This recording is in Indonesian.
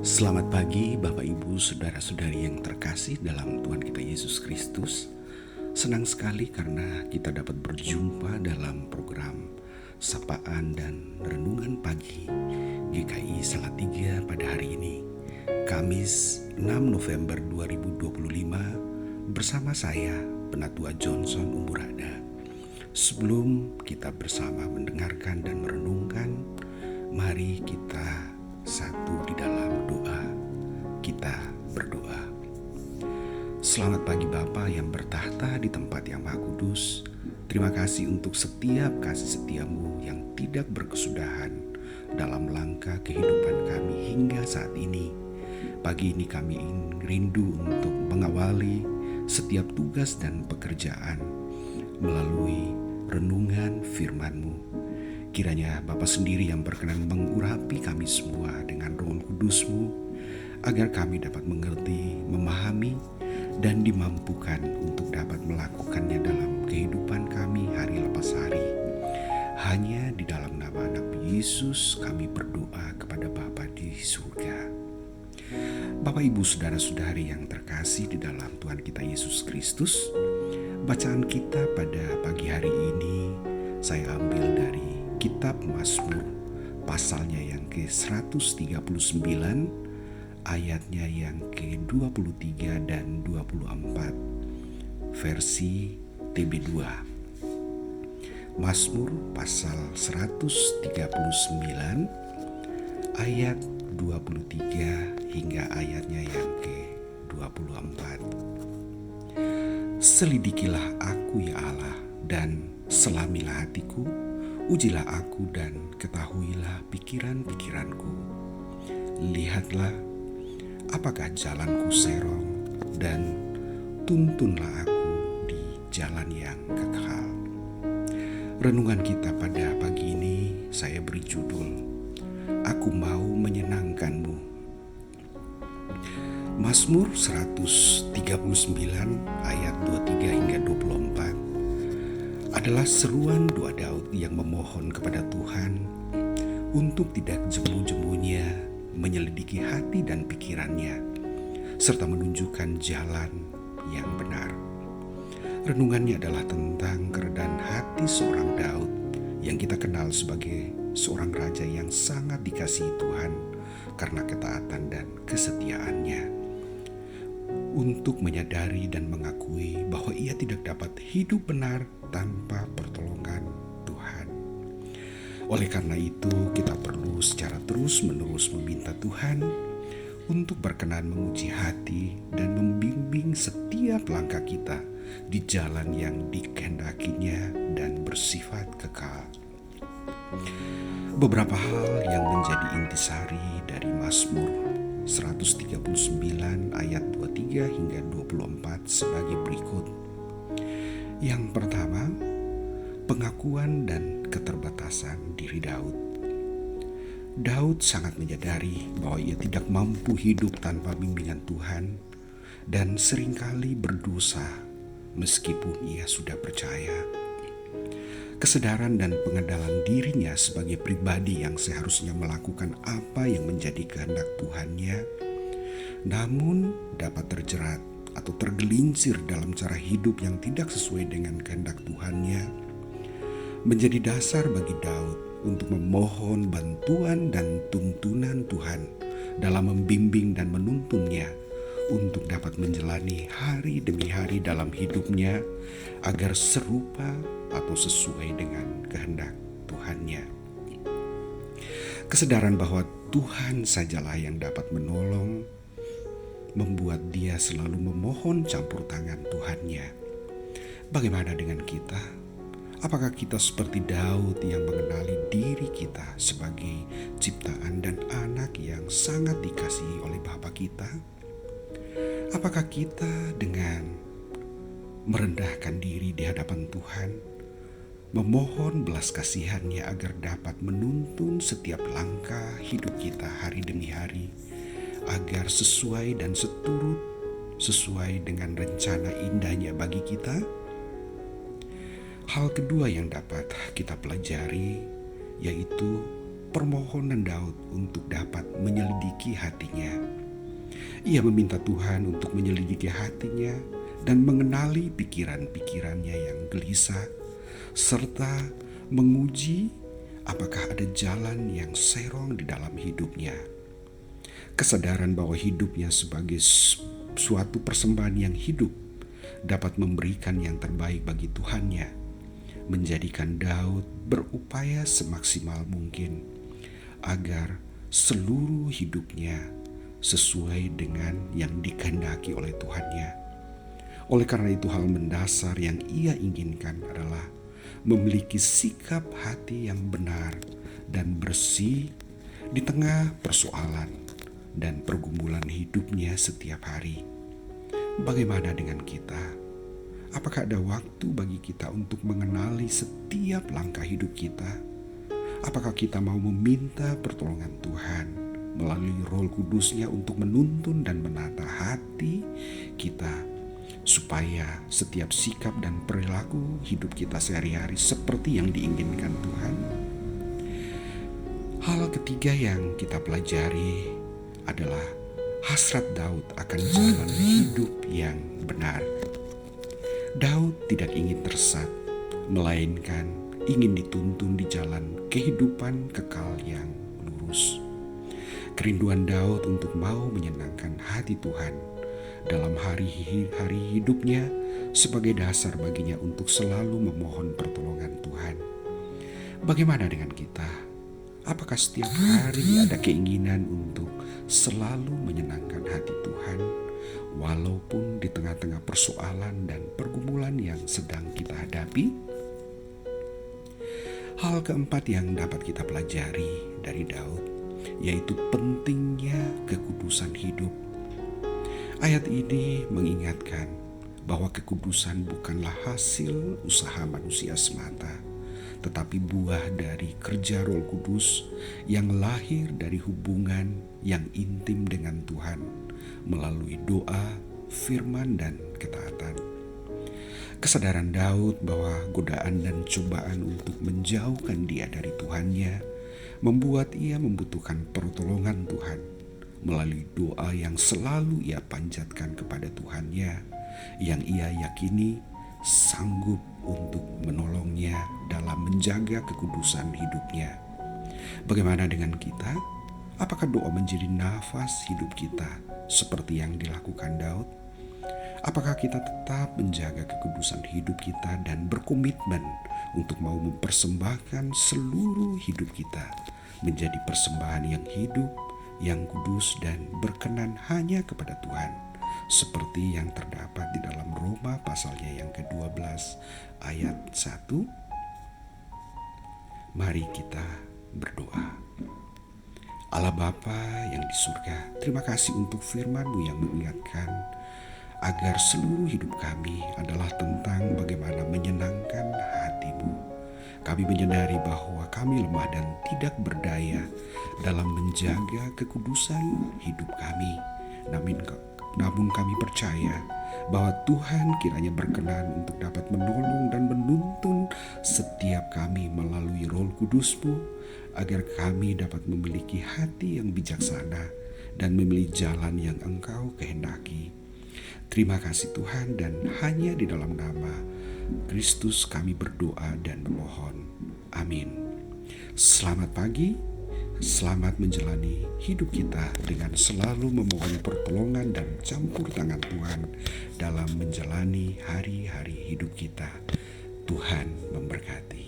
Selamat pagi Bapak Ibu Saudara-saudari yang terkasih dalam Tuhan kita Yesus Kristus. Senang sekali karena kita dapat berjumpa dalam program Sapaan dan Renungan Pagi GKI Salatiga pada hari ini, Kamis 6 November 2025, bersama saya Penatua Johnson Umburada. Sebelum kita bersama mendengarkan dan merenungkan, mari kita satu di dalam doa. Kita berdoa. Selamat pagi Bapa yang bertahta di tempat yang Maha Kudus. Terima kasih untuk setiap kasih setiamu yang tidak berkesudahan dalam langkah kehidupan kami hingga saat ini. Pagi ini kami rindu untuk mengawali setiap tugas dan pekerjaan melalui renungan firman-Mu. Kiranya Bapa sendiri yang berkenan mengurapi kami semua dengan Roh Kudus-Mu, agar kami dapat mengerti, memahami, dan dimampukan untuk dapat melakukannya dalam kehidupan kami hari lepas hari. Hanya di dalam nama Anak Yesus kami berdoa kepada Bapa di surga. Bapak Ibu Saudara-saudari yang terkasih di dalam Tuhan kita Yesus Kristus, bacaan kita pada pagi hari ini saya ambil dari Kitab Mazmur, pasalnya yang ke-139, ayatnya yang ke-23 dan 24, versi TB2. Mazmur pasal 139, ayat 23 hingga ayatnya yang ke-24. Selidikilah aku ya Allah, dan selamilah hatiku. Ujilah aku dan ketahuilah pikiran-pikiranku. Lihatlah apakah jalanku serong, dan tuntunlah aku di jalan yang kekal. Renungan kita pada pagi ini saya beri judul, Aku Mau Menyenangkanmu. Mazmur 139 ayat 23 hingga 24 adalah seruan doa Daud yang memohon kepada Tuhan untuk tidak jemu-jemunya menyelidiki hati dan pikirannya, serta menunjukkan jalan yang benar. Renungannya adalah tentang keredaan hati seorang Daud yang kita kenal sebagai seorang raja yang sangat dikasihi Tuhan karena ketaatan dan kesetiaannya, untuk menyadari dan mengakui bahwa ia tidak dapat hidup benar tanpa pertolongan Tuhan. Oleh karena itu, kita perlu secara terus-menerus meminta Tuhan untuk berkenan menguji hati dan membimbing setiap langkah kita di jalan yang dikehendakinya dan bersifat kekal. Beberapa hal yang menjadi intisari dari Mazmur 139 ayat 23 hingga 24 sebagai berikut. Yang pertama, pengakuan dan keterbatasan diri Daud. Daud sangat menyadari bahwa ia tidak mampu hidup tanpa bimbingan Tuhan dan seringkali berdosa meskipun ia sudah percaya. Kesadaran dan pengenalan dirinya sebagai pribadi yang seharusnya melakukan apa yang menjadi kehendak Tuhannya, namun dapat terjerat atau tergelincir dalam cara hidup yang tidak sesuai dengan kehendak Tuhannya, menjadi dasar bagi Daud untuk memohon bantuan dan tuntunan Tuhan dalam membimbing dan menuntunnya untuk dapat menjalani hari demi hari dalam hidupnya agar serupa atau sesuai dengan kehendak Tuhannya. Kesadaran bahwa Tuhan sajalah yang dapat menolong membuat dia selalu memohon campur tangan Tuhannya. Bagaimana dengan kita? Apakah kita seperti Daud yang mengenali diri kita sebagai ciptaan dan anak yang sangat dikasihi oleh Bapa kita? Apakah kita dengan merendahkan diri di hadapan Tuhan, memohon belas kasihan-Nya agar dapat menuntun setiap langkah hidup kita hari demi hari, agar sesuai dan sesuai dengan rencana indahnya bagi kita? Hal kedua yang dapat kita pelajari yaitu permohonan Daud untuk dapat menyelidiki hatinya. Ia meminta Tuhan untuk menyelidiki hatinya dan mengenali pikiran-pikirannya yang gelisah, serta menguji apakah ada jalan yang serong di dalam hidupnya. Kesadaran bahwa hidupnya sebagai suatu persembahan yang hidup dapat memberikan yang terbaik bagi Tuhannya, menjadikan Daud berupaya semaksimal mungkin agar seluruh hidupnya sesuai dengan yang dikehendaki oleh Tuhannya. Oleh karena itu, hal mendasar yang ia inginkan adalah memiliki sikap hati yang benar dan bersih di tengah persoalan dan pergumulan hidupnya setiap hari. Bagaimana dengan kita? Apakah ada waktu bagi kita untuk mengenali setiap langkah hidup kita? Apakah kita mau meminta pertolongan Tuhan melalui Roh Kudus-Nya untuk menuntun dan menata hati kita, supaya setiap sikap dan perilaku hidup kita sehari-hari seperti yang diinginkan Tuhan? Hal ketiga yang kita pelajari adalah hasrat Daud akan jalan hidup yang benar. Daud tidak ingin tersesat, melainkan ingin dituntun di jalan kehidupan kekal yang lurus. Kerinduan Daud untuk mau menyenangkan hati Tuhan dalam hari-hari hidupnya sebagai dasar baginya untuk selalu memohon pertolongan Tuhan. Bagaimana dengan kita? Apakah setiap hari ada keinginan untuk selalu menyenangkan hati Tuhan, walaupun di tengah-tengah persoalan dan pergumulan yang sedang kita hadapi? Hal keempat yang dapat kita pelajari dari Daud yaitu pentingnya kekudusan hidup. Ayat ini mengingatkan bahwa kekudusan bukanlah hasil usaha manusia semata, tetapi buah dari kerja Roh Kudus yang lahir dari hubungan yang intim dengan Tuhan melalui doa, firman, dan ketaatan. Kesadaran Daud bahwa godaan dan cobaan untuk menjauhkan dia dari Tuhannya membuat ia membutuhkan pertolongan Tuhan melalui doa yang selalu ia panjatkan kepada Tuhannya, yang ia yakini sanggup untuk menolongnya dalam menjaga kekudusan hidupnya. Bagaimana dengan kita? Apakah doa menjadi nafas hidup kita seperti yang dilakukan Daud? Apakah kita tetap menjaga kekudusan hidup kita dan berkomitmen untuk mau mempersembahkan seluruh hidup kita menjadi persembahan yang hidup, yang kudus dan berkenan hanya kepada Tuhan, seperti yang terdapat di dalam Roma pasalnya yang ke-12 ayat 1? Mari kita berdoa. Allah Bapa yang di surga, terima kasih untuk firman-Mu yang mengingatkan agar seluruh hidup kami adalah tentang bagaimana menyenangkan hati-Mu. Kami menyadari bahwa kami lemah dan tidak berdaya dalam menjaga kekudusan hidup kami. Namun kami percaya bahwa Tuhan kiranya berkenan untuk dapat menolong dan menuntun setiap kami melalui Roh Kudus-Mu, agar kami dapat memiliki hati yang bijaksana dan memilih jalan yang Engkau kehendaki. Terima kasih Tuhan, dan hanya di dalam nama Kristus kami berdoa dan memohon. Amin. Selamat pagi, selamat menjalani hidup kita dengan selalu memohon pertolongan dan campur tangan Tuhan dalam menjalani hari-hari hidup kita. Tuhan memberkati.